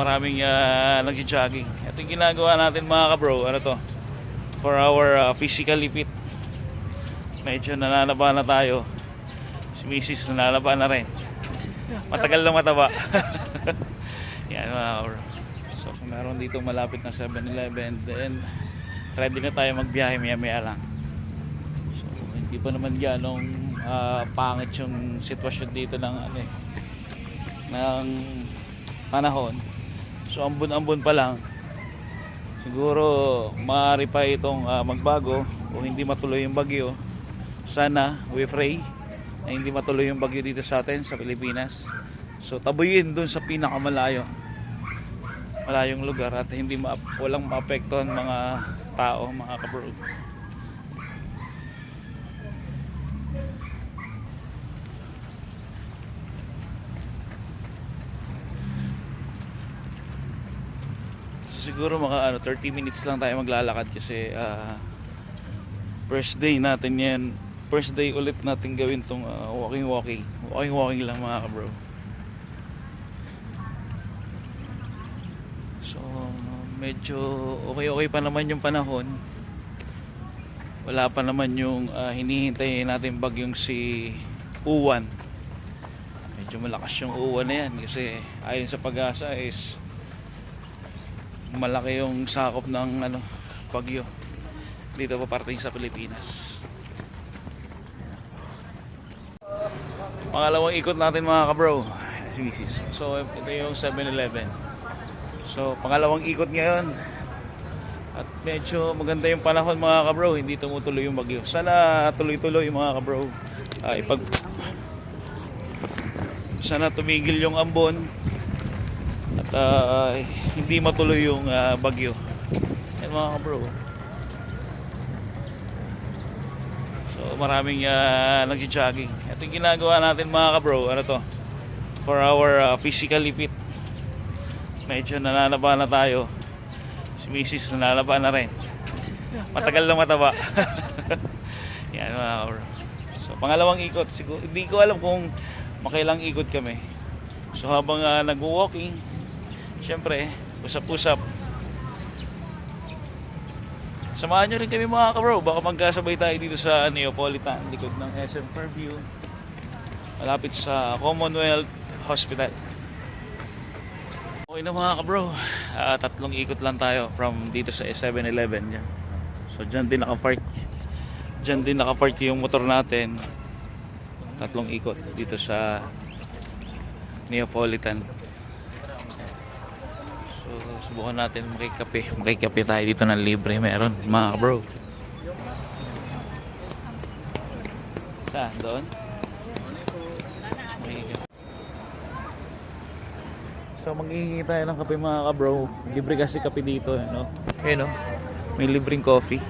maraming nag-jogging. Ito yung ginagawa natin mga kabro. Ano to? For our physically fit. Medyo nananaba na tayo. Si Mrs. nananaba na rin. Matagal na mataba. Yan mga kabro. So meron dito malapit na 7-Eleven. Then ready na tayo magbiyahe maya lang. So hindi pa naman ganong pangit yung sitwasyon dito ng ng panahon. So ambon-ambon pa lang. Siguro maaari pa itong magbago o hindi matuloy yung bagyo. Sana we pray na hindi matuloy yung bagyo dito sa atin sa Pilipinas. So tabuyin dun sa pinakamalayo. Malayong lugar at hindi walang maapektuhan mga tao, mga kabro. Siguro mga 30 minutes lang tayo maglalakad kasi first day natin yan. First day ulit natin gawin tong walking lang mga kabro. So medyo okay pa naman yung panahon. Wala pa naman yung hinihintay natin bagyong si Uwan. Medyo malakas yung Uwan na yan kasi ayon sa Pag-asa is malaki yung sakop ng bagyo dito pa parating sa Pilipinas. Pangalawang ikot natin mga kabro. So ito yung 7-Eleven. So pangalawang ikot ngayon. At medyo maganda yung panahon mga kabro. Hindi tumutuloy yung bagyo. Sana tuloy-tuloy mga kabro. Sana tumigil yung ambon. At hindi matuloy yung bagyo. Yan mga kabro. So maraming nag-jogging. Ito yung ginagawa natin mga kabro. Ano to? For our physically fit. Medyo nananaba na tayo. Si Mrs. nananaba na rin. Matagal na mataba. Yan mga kabro. So pangalawang ikot. Hindi ko alam kung makailang ikot kami. So habang nag-walking, siyempre, usap-usap. Samahan nyo rin kami mga kabro. Baka magkasabay tayo dito sa Neapolitan, likod ng SM Fairview, malapit sa Commonwealth Hospital. Okay na mga kabro. Tatlong ikot lang tayo from dito sa 7-Eleven. So dyan din nakapark. Dyan din nakapark yung motor natin. Tatlong ikot dito sa Neapolitan. Subukan natin makikape tayo dito ng libre. Meron mga bro. Saan? Doon? So maghihingi tayo ng kape mga kabro. Libre kasi kape dito, no? Ayun, no? May libreng coffee.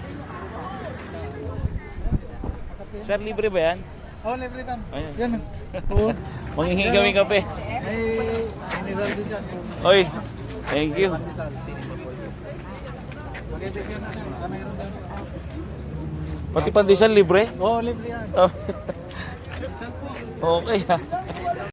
Sir, libre ba yan? Oh, libre yan. Ayan. Yan. Oo. Maghihingi kami kape. Ay, mineral din dyan. Oy, thank you. Mayroon dyan. Pati pandesal libre? Oh, libre yan. Okay ha.